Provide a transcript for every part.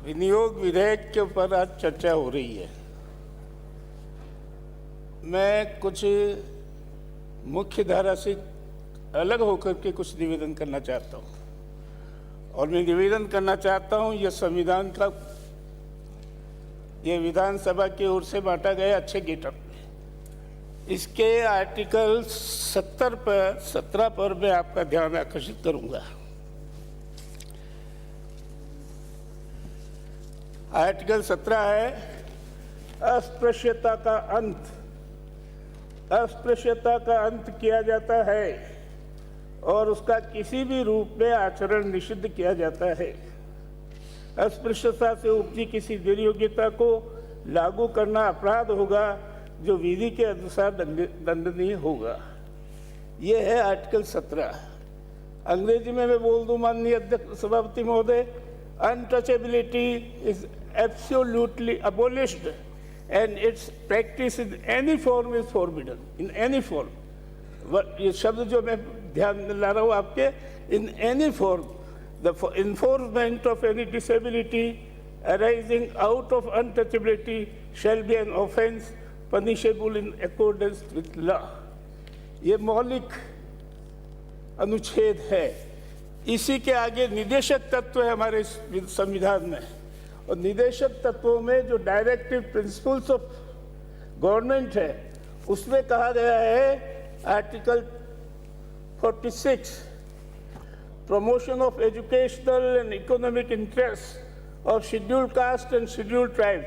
विनियोग विधेयक के ऊपर आज चर्चा हो रही है। मैं कुछ मुख्य धारा से अलग होकर के कुछ निवेदन करना चाहता हूँ और मैं निवेदन करना चाहता हूँ यह संविधान का, यह विधानसभा की ओर से बांटा गया अच्छे गेटअप में। इसके आर्टिकल 17 पर मैं आपका ध्यान आकर्षित करूँगा। आर्टिकल 17 है अस्पृश्यता का अंत। अस्पृश्यता का अंत किया जाता है और उसका किसी भी रूप में आचरण निषिद्ध किया जाता है। अस्पृश्यता से उपजी किसी दुर्योग्यता को लागू करना अपराध होगा जो विधि के अनुसार दंडनीय होगा। यह है आर्टिकल 17। अंग्रेजी में मैं बोल दूं माननीय अध्यक्ष सभापति महोदय, untouchability is absolutely abolished and its practice in any form is forbidden. In any form, ये शब्द जो मैं ध्यान में ला रहा हूँ आपके, in any form, the enforcement of any disability arising out of untouchability shall be an offence punishable in accordance with law. ये मौलिक अनुच्छेद है। इसी के आगे निदेशक तत्व है हमारे संविधान में, और निदेशक तत्वों में जो डायरेक्टिव प्रिंसिपल्स ऑफ गवर्नमेंट है उसमें कहा गया है article 46, promotion of educational and economic interest of scheduled caste and scheduled tribe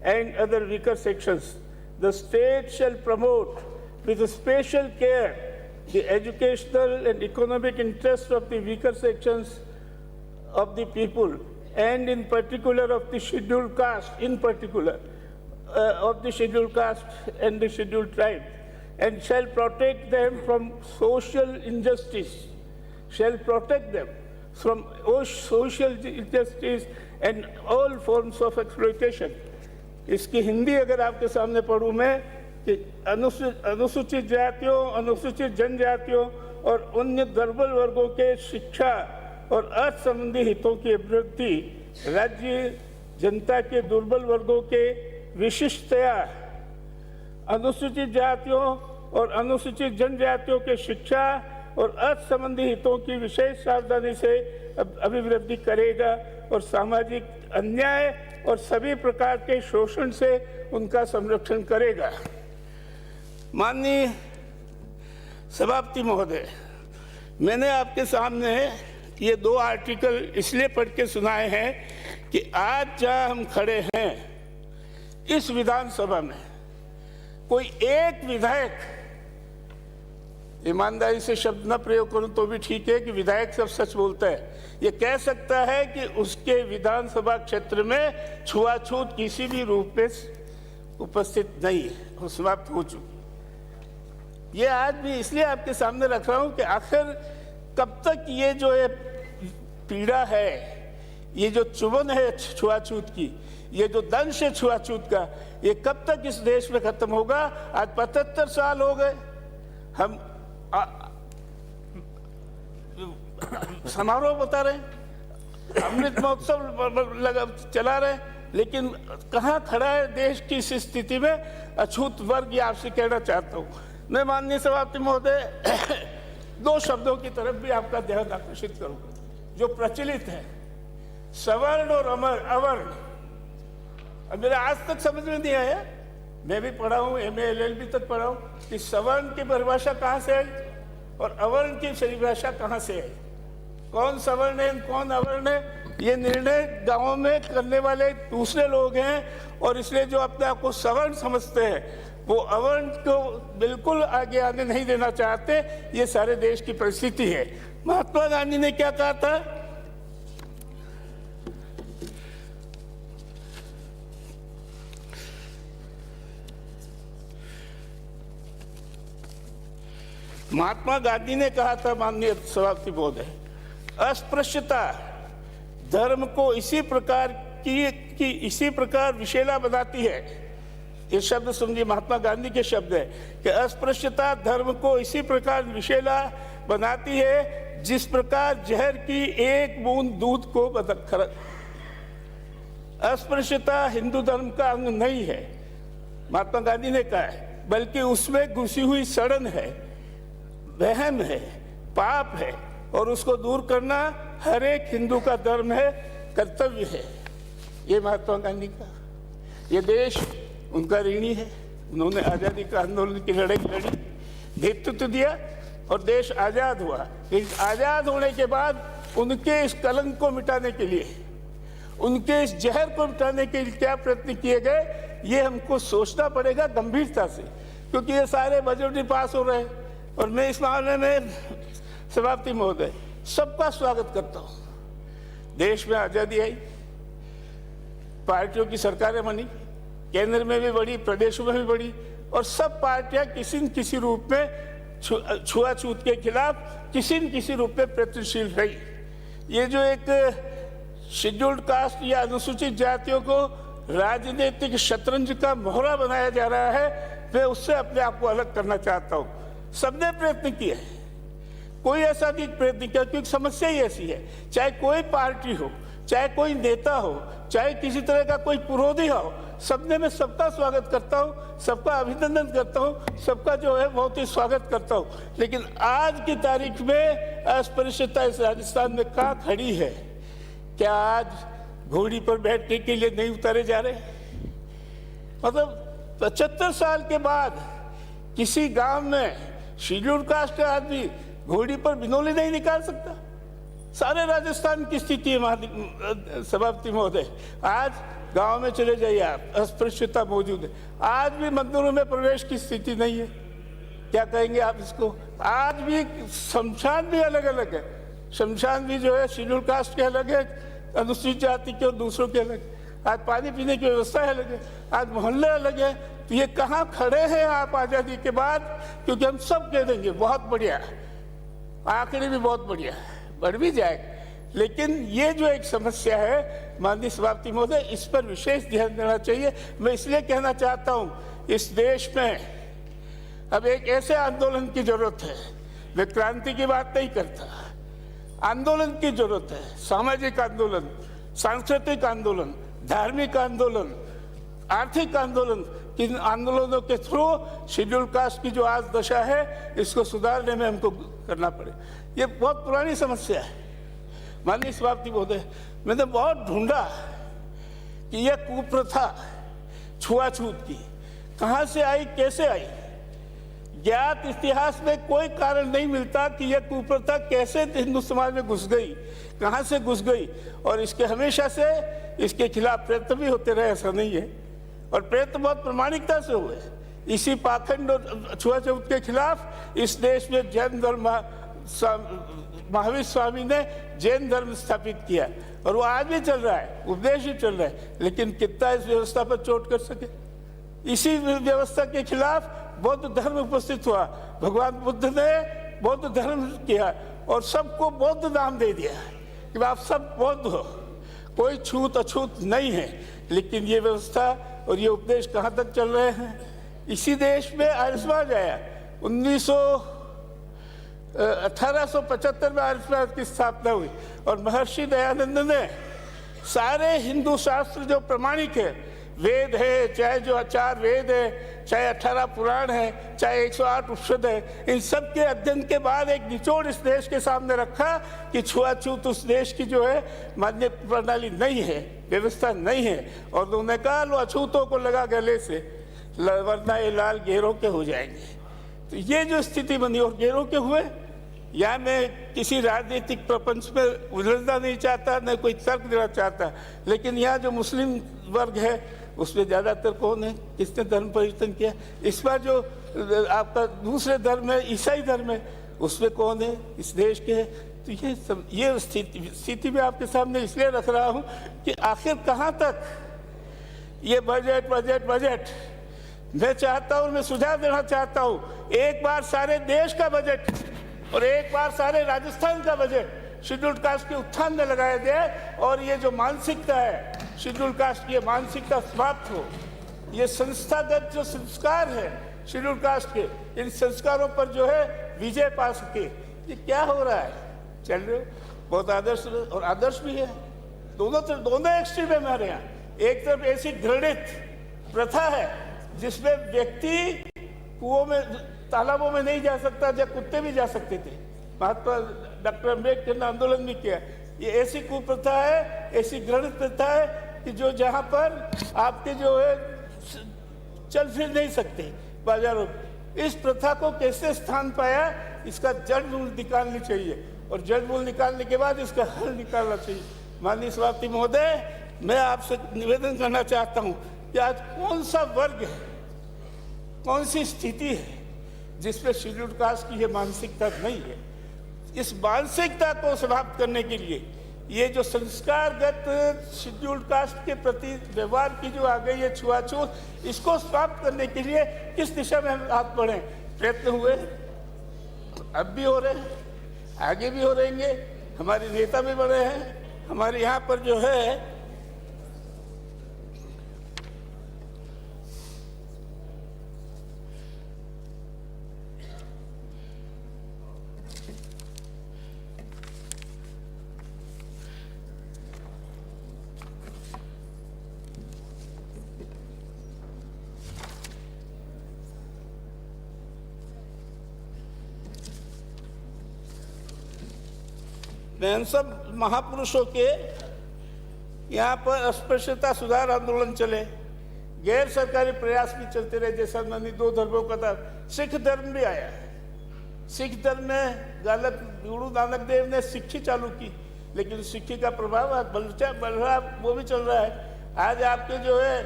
and other weaker sections, the state shall promote with special care the educational and economic interests of the weaker sections of the people and in particular of the scheduled caste, in particular of the scheduled caste and the scheduled tribe, and shall protect them from social injustice, shall protect them from social injustice and all forms of exploitation. इसकी हिंदी अगर आपके सामने पढ़ूँ मैं कि अनुसूचित जातियों, अनुसूचित जनजातियों और अन्य दुर्बल वर्गों के शिक्षा और अर्थ संबंधी हितों की अभिवृद्धि, राज्य जनता के दुर्बल वर्गों के विशिष्टया, अनुसूचित जातियों और अनुसूचित जनजातियों के शिक्षा और अर्थ संबंधी हितों की विशेष सावधानी से अभिवृद्धि करेगा और सामाजिक अन्याय और सभी प्रकार के शोषण से उनका संरक्षण करेगा। माननीय सभापति महोदय, मैंने आपके सामने ये दो आर्टिकल इसलिए पढ़ के सुनाए हैं कि आज जहाँ हम खड़े हैं इस विधानसभा में कोई एक विधायक, ईमानदारी से शब्द न प्रयोग करूं तो भी ठीक है कि विधायक सब सच बोलता है, ये कह सकता है कि उसके विधानसभा क्षेत्र में छुआछूत किसी भी रूप में उपस्थित नहीं है और समाप्त हो चुकी। ये आज भी इसलिए आपके सामने रख रहा हूं कि आखिर कब तक ये जो है पीड़ा है, ये जो चुभन है छुआछूत की, ये जो दंश है छुआछूत का, ये कब तक इस देश में खत्म होगा। आज 75 साल हो गए हम समारोह बता रहे हैं, अमृत महोत्सव लगा चला रहे हैं, लेकिन कहाँ खड़ा है देश की इस स्थिति में अछूत वर्ग। ये आपसे कहना चाहता हूँ मैं माननीय सभापति महोदय, दो शब्दों की तरफ भी आपका ध्यान आकर्षित करूंगा जो प्रचलित है, सवर्ण और अवर्ण। अब मेरा आज तक समझ में नहीं आया, मैं भी पढ़ा हूँ, MA LLB तक पढ़ा हूँ कि सवर्ण की परिभाषा कहाँ से आई और अवर्ण की परिभाषा कहाँ से आई, कौन सवर्ण है कौन अवर्ण है, ये निर्णय गांवों में करने वाले दूसरे लोग हैं। और इसलिए जो अपने आप को सवर्ण समझते हैं वो अवर्ण को बिल्कुल आगे आने नहीं देना चाहते। ये सारे देश की परिस्थिति है। महात्मा गांधी ने क्या कहा था, महात्मा गांधी ने कहा था माननीय सभापति महोदय, अस्पृश्यता धर्म को इसी प्रकार विषैला बनाती है। ये शब्द समझिए, महात्मा गांधी के शब्द है कि अस्पृश्यता धर्म को इसी प्रकार विषैला बनाती है जिस प्रकार जहर की एक बूंद दूध को अस्पृश्यता हिंदू धर्म का अंग नहीं है, महात्मा गांधी ने कहा है, बल्कि उसमें घुसी हुई सड़न है, वहम है, पाप है, और उसको दूर करना हर एक हिंदू का धर्म है, कर्तव्य है। ये महात्मा गांधी का, ये देश उनका ऋणी है। उन्होंने आज़ादी का आंदोलन की लड़ाई लड़ी, नेतृत्व दिया और देश आज़ाद हुआ। इस आज़ाद होने के बाद उनके इस कलंक को मिटाने के लिए, उनके इस जहर को मिटाने के लिए क्या प्रयत्न किए गए, ये हमको सोचना पड़ेगा गंभीरता से, क्योंकि ये सारे बजट ही पास हो रहे हैं। और मैं इस मामले में सभापति महोदय सबका स्वागत करता हूँ। देश में आज़ादी आई, पार्टियों की सरकारें बनी, केंद्र में भी बढ़ी, प्रदेशों में भी बढ़ी, और सब पार्टियां किसी न किसी रूप में छुआछूत के खिलाफ किसी न किसी रूप में प्रयत्नशील रही। ये जो एक शेड्यूल्ड कास्ट या अनुसूचित जातियों को राजनीतिक शतरंज का मोहरा बनाया जा रहा है, मैं उससे अपने आप को अलग करना चाहता हूँ। सबने प्रयत्न किया है, कोई ऐसा नहीं प्रयत्न किया, क्योंकि समस्या ही ऐसी है। चाहे कोई पार्टी हो, चाहे कोई नेता हो, चाहे किसी तरह का कोई विरोधी हो, सबने मैं सबका स्वागत करता हूँ, सबका अभिनंदन करता हूँ, सबका जो है बहुत ही स्वागत करता हूँ। लेकिन आज की तारीख में अस्पृश्यता इस राजस्थान में कहाँ खड़ी है? क्या आज घोड़ी पर बैठने के लिए नहीं उतारे जा रहे? मतलब 75 साल के बाद किसी गांव में शेड्यूल्ड कास्ट का आदमी घोड़ी पर बिनौली नहीं निकाल सकता। सारे राजस्थान की स्थिति है सभापति महोदय। आज गांव में चले जाइए आप, अस्पृश्यता मौजूद है। आज भी मंदिरों में प्रवेश की स्थिति नहीं है। क्या कहेंगे आप इसको? आज भी शमशान भी अलग अलग है। शमशान भी जो है शेड्यूल कास्ट के अलग है, अनुसूचित जाति के और दूसरों के अलग। आज पानी पीने की व्यवस्था अलग है, आज मोहल्ले अलग है। तो ये कहाँ खड़े हैं आप आज़ादी के बाद? क्योंकि हम सब कह देंगे बहुत बढ़िया, आंकड़े भी बहुत बढ़िया, बढ़ भी जाएगा, लेकिन ये जो एक समस्या है माननीय सभापति महोदय, इस पर विशेष ध्यान देना चाहिए। मैं इसलिए कहना चाहता हूँ, इस देश में अब एक ऐसे आंदोलन की जरूरत है। मैं क्रांति की बात नहीं करता, आंदोलन की जरूरत है। सामाजिक आंदोलन, सांस्कृतिक आंदोलन, धार्मिक आंदोलन, आर्थिक आंदोलन। इन आंदोलनों के थ्रू शेड्यूल कास्ट की जो आज दशा है, इसको सुधारने में हमको करना पड़े। ये बहुत पुरानी समस्या है माननीय सभापति महोदय। मैंने बहुत ढूंढा कि यह कुप्रथा छुआछूत की कहाँ से आई, कैसे आई। ज्ञात इतिहास में कोई कारण नहीं मिलता कि यह कुप्रथा कैसे हिंदू समाज में घुस गई, कहाँ से घुस गई। और इसके हमेशा से इसके खिलाफ प्रयत्न भी होते रहे, ऐसा नहीं है। और प्रयत्न बहुत प्रामाणिकता से हुए। इसी पाखंड और छुआछूत के खिलाफ इस देश में जैन धर्म, महावीर स्वामी ने जैन धर्म स्थापित किया, और वो आज भी चल रहा है, उपदेश भी चल रहा है। लेकिन कितना इस व्यवस्था पर चोट कर सके? इसी व्यवस्था के खिलाफ बौद्ध धर्म उपस्थित हुआ। भगवान बुद्ध ने बौद्ध धर्म किया और सबको बौद्ध नाम दे दिया कि आप सब बौद्ध हो, कोई छूत अछूत नहीं है। लेकिन ये व्यवस्था और ये उपदेश कहाँ तक चल रहे हैं? इसी देश में आर्य समाज आया। 1875 में आर्य समाज की स्थापना हुई, और महर्षि दयानंद ने सारे हिंदू शास्त्र जो प्रमाणिक है, वेद है, चाहे जो 4 वेद है, चाहे 18 पुराण है, चाहे 108 उपनिषद है, इन सब के अध्ययन के बाद एक निचोड़ इस देश के सामने रखा कि छुआछूत उस देश की जो है मान्य प्रणाली नहीं है, व्यवस्था नहीं है। और उन्होंने कहा लो अछूतों को लगा गले से, वरना ये लाल घेरों के हो जाएंगे। तो ये जो स्थिति बनी, और घेरों के हुए। या मैं किसी राजनीतिक प्रपंच में उलझना नहीं चाहता, न कोई तर्क देना चाहता, लेकिन यहाँ जो मुस्लिम वर्ग है उसमें ज़्यादातर कौन है, किसने धर्म परिवर्तन किया? इस बार जो आपका दूसरे धर्म है, ईसाई धर्म है, उसमें कौन है? इस देश के है। तो ये स्थिति मैं आपके सामने इसलिए रख रहा हूँ कि आखिर कहाँ तक ये बजट बजट बजट। मैं चाहता हूँ, मैं सुझाव देना चाहता हूँ, एक बार सारे देश का बजट और एक बार सारे राजस्थान का बजट शेड्यूल्ड कास्ट के उत्थान में लगाया जाए, और ये जो मानसिकता है शेड्यूल्ड कास्ट की, मानसिकता समाप्त हो। ये संस्थागत जो संस्कार है शेड्यूल्ड कास्ट के, इन संस्कारों पर जो है विजय पा सके। ये क्या हो रहा है? चल रहे हो बहुत आदर्श, और आदर्श भी है, दोनों एक्सट्रीम है हमारे यहाँ। एक तरफ ऐसी घृणित प्रथा है जिसमें व्यक्ति कुओं में, तालाबों में नहीं जा सकता, जब कुत्ते भी जा सकते थे। महात्मा डॉक्टर अम्बेडकर ने आंदोलन भी किया। ये ऐसी कुप्रथा है, ऐसी घृणित प्रथा है कि जो जहाँ पर आपके जो है चल फिर नहीं सकते बाजारों में। इस प्रथा को कैसे स्थान पाया, इसका जड़ मूल निकालनी चाहिए, और जड़ मूल निकालने के बाद इसका हल निकालना चाहिए। माननीय सभापति महोदय, मैं आपसे निवेदन करना चाहता हूँ कि आज कौन सा वर्ग है, कौन सी स्थिति है जिसमें शेड्यूल्ड कास्ट की ये मानसिकता नहीं है। इस मानसिकता को समाप्त करने के लिए ये जो संस्कारगत शेड्यूल्ड कास्ट के प्रति व्यवहार की जो आ गई है छुआछूत, इसको समाप्त करने के लिए किस दिशा में हम हाथ बढ़े, प्रयत्न हुए, अब भी हो रहे हैं, आगे भी हो रहेंगे। हमारे नेता भी बढ़े हैं। हमारे यहाँ पर जो है मैं सब महापुरुषों के यहाँ पर अस्पृश्यता सुधार आंदोलन चले, गैर सरकारी प्रयास भी चलते रहे, जैसा मैंने 2 धर्मों का था। सिख धर्म भी आया। सिख धर्म में गुरु नानक देव ने सिक्खी चालू की, लेकिन सिक्खी का प्रभाव बढ़ रहा, वो भी चल रहा है। आज आपके जो है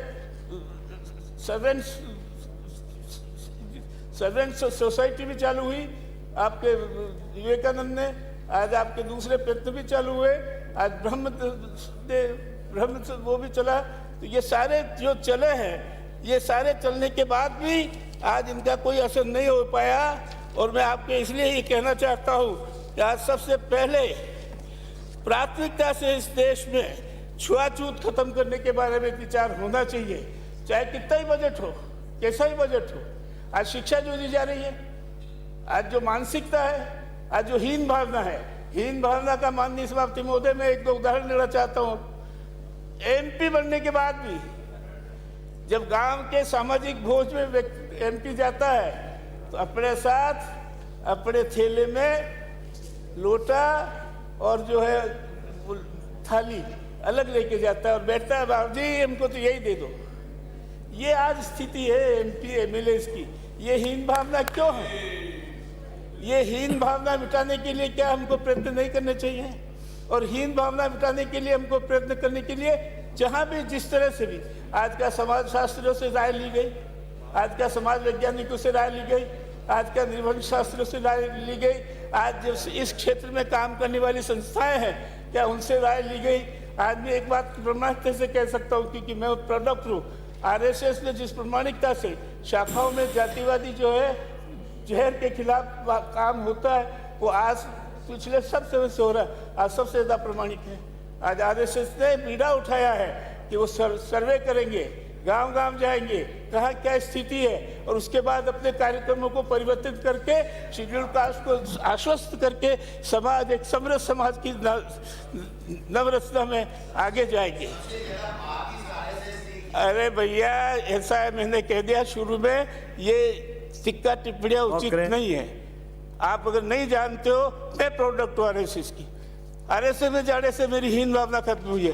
सर्वेंट सोसाइटी भी चालू हुई आपके विवेकानंद ने। आज आपके दूसरे प्रयत्न भी चालू हुए। आज ब्रह्म वो भी चला। तो ये सारे जो चले हैं, ये सारे चलने के बाद भी आज इनका कोई असर नहीं हो पाया। और मैं आपको इसलिए ये कहना चाहता हूँ कि आज सबसे पहले प्राथमिकता से इस देश में छुआछूत खत्म करने के बारे में विचार होना चाहिए, चाहे कितना ही बजट हो, कैसा ही बजट हो। आज शिक्षा जो दी जा रही है, आज जो मानसिकता है, आज जो हीन भावना है, हीन भावना का माननीय सभापति महोदय मैं 1-2 उदाहरण देना चाहता हूँ। एमपी बनने के बाद भी जब गांव के सामाजिक भोज में एमपी जाता है तो अपने साथ अपने थैले में लोटा और जो है थाली अलग लेके जाता है और बैठता है, बाबू जी हमको तो यही दे दो। ये आज स्थिति है एमपी एमएलए की। ये हीन भावना क्यों है? ये हीन भावना मिटाने के लिए क्या हमको प्रयत्न नहीं करने चाहिए? और हीन भावना मिटाने के लिए हमको प्रयत्न करने के लिए जहाँ भी जिस तरह से भी आज का समाज शास्त्रियों से राय ली गई, आज का समाज वैज्ञानिकों से राय ली गई, आज का निबंध शास्त्रियों से राय ली गई, आज जो इस क्षेत्र में काम करने वाली संस्थाएं हैं क्या उनसे राय ली गई। आज भी एक बात प्रमाणिकता से कह सकता हूँ, क्योंकि मैं प्रोडक्ट हूँ। आरएसएस ने जिस प्रमाणिकता से शाखाओं में जातिवादी जो है जहर के खिलाफ काम होता है, वो आज पिछले सब समय से हो रहा है, आज सबसे ज़्यादा प्रमाणिक है। आज आरएसएस ने बीड़ा उठाया है कि वो सर्वे करेंगे, गांव-गांव जाएंगे, कहाँ क्या स्थिति है, और उसके बाद अपने कार्यक्रमों को परिवर्तित करके शेड्यूल कास्ट को आश्वस्त करके समाज एक समृद्ध समाज की नवरचना में आगे जाएंगे। अरे भैया ऐसा है, मैंने कह दिया शुरू में, ये टिक्का टिप्पणियां उचित नहीं है। आप अगर नहीं जानते हो, मैं प्रोडक्ट हूँ आरएसएस की। आरएसएस में जाने से मेरी हीन भावना खत्म हुई है।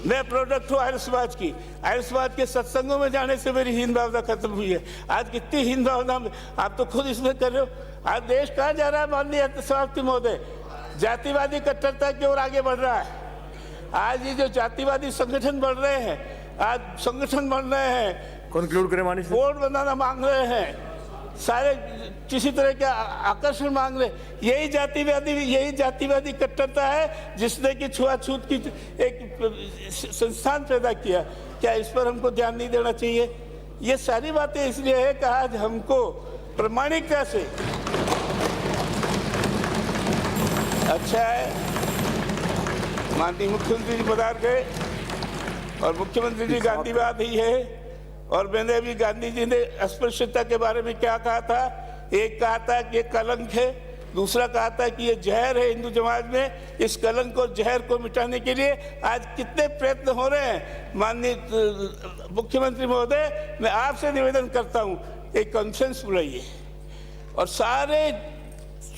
मैं प्रोडक्ट हूँ आर्य समाज की। आर्य समाज के सत्संगों में जाने से मेरी हीन भावना खत्म हुई है। आज कितनी हीन भावना आप तो खुद इसमें कर रहे हो। आज देश कहाँ जा रहा है माननीय सभापति महोदय? जातिवादी कट्टरता की ओर आगे बढ़ रहा है। आज ये जो जातिवादी संगठन बढ़ रहे हैं, आज संगठन बन रहे हैं, कंक्लूड करें माननीय बोर्ड बनाना मांग रहे हैं, सारे किसी तरह के आकर्षण मांग रहे, यही जातिवादी कट्टरता है जिसने कि छुआछूत की एक संस्थान पैदा किया। क्या इस पर हमको ध्यान नहीं देना चाहिए? ये सारी बातें इसलिए है कि आज हमको प्रामाणिकता से अच्छा है माननीय मुख्यमंत्री जी पधार गए और मुख्यमंत्री जी गांधीवाद ही है। और मैंने अभी गांधी जी ने अस्पृश्यता के बारे में क्या कहा था? एक कहा था कि कलंक है, दूसरा कहा था कि ये जहर है हिंदू समाज में, इस कलंक और जहर को मिटाने के लिए आज कितने प्रयत्न हो रहे हैं। माननीय मुख्यमंत्री महोदय, मैं आपसे निवेदन करता हूँ, एक कॉन्फ्रेंस बुलाइए और सारे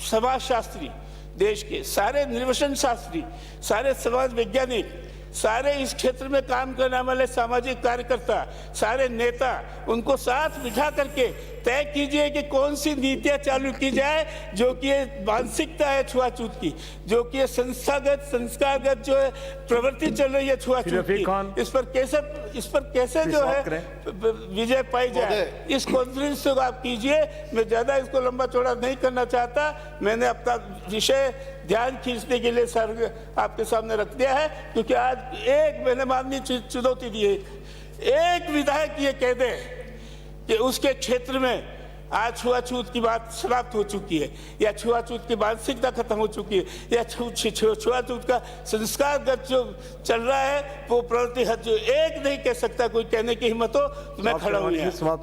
समाजशास्त्री, देश के सारे निर्वसन शास्त्री, सारे समाज वैज्ञानिक, सारे इस क्षेत्र में काम करने वाले सामाजिक कार्यकर्ता, सारे नेता, उनको साथ बिठा करके तय कीजिए कि कौन सी नीतियां चालू की जाए जो कि ये मानसिकता है छुआछूत की, जो कि ये संस्थागत संस्कारगत जो है प्रवृत्ति चल रही है छुआछूत की, इस पर कैसे जो है विजय पाई जाए। इस कॉन्फ्रेंस को आप कीजिए। मैं ज़्यादा इसको लंबा चौड़ा नहीं करना चाहता। मैंने अपना विषय ध्यान खींचने के लिए सर आपके सामने रख दिया है, क्योंकि आज एक मैंने माननीय चुनौती दी है, एक विधायक ये कह दे कि उसके क्षेत्र में आज छुआछूत की बात समाप्त हो चुकी है, या छुआछूत की मानसिकता खत्म हो चुकी है, या छुआछूत का संस्कारगत जो चल रहा है वो प्रवृत्ति है, जो एक नहीं कह सकता, कोई कहने की हिम्मत हो तो मैं खड़ा हूँ,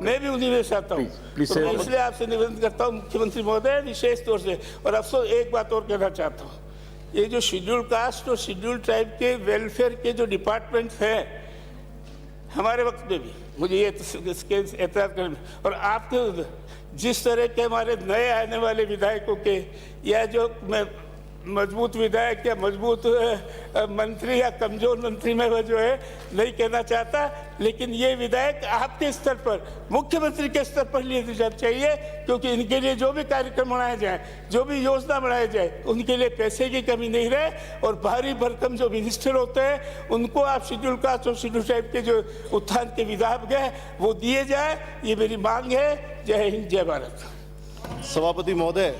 मैं भी उन्हीं में से आता हूँ। तो मैं इसलिए आपसे निवेदन करता हूँ मुख्यमंत्री महोदय, विशेष तौर से, और अफसोस एक बात और कहना चाहता हूँ, ये जो शेड्यूल कास्ट और शेड्यूल ट्राइब के वेलफेयर के जो डिपार्टमेंट्स हैं, हमारे वक्त में भी मुझे ये एतराज करना, और आपके जिस तरह के हमारे नए आने वाले विधायकों के, या जो मैं मजबूत विधायक या मजबूत मंत्री या कमजोर मंत्री में वो जो है नहीं कहना चाहता, लेकिन ये विधायक आपके स्तर पर, मुख्यमंत्री के स्तर पर लिए जाना चाहिए, क्योंकि इनके लिए जो भी कार्यक्रम बनाए जाए, जो भी योजना बनाई जाए, उनके लिए पैसे की कमी नहीं रहे, और भारी भरकम जो मिनिस्टर होते हैं उनको आप शेड्यूल कास्ट और शेड्यूल ट्राइब के जो उत्थान के विधायक है वो दिए जाए, ये मेरी मांग है। जय हिंद, जय भारत। सभापति महोदय।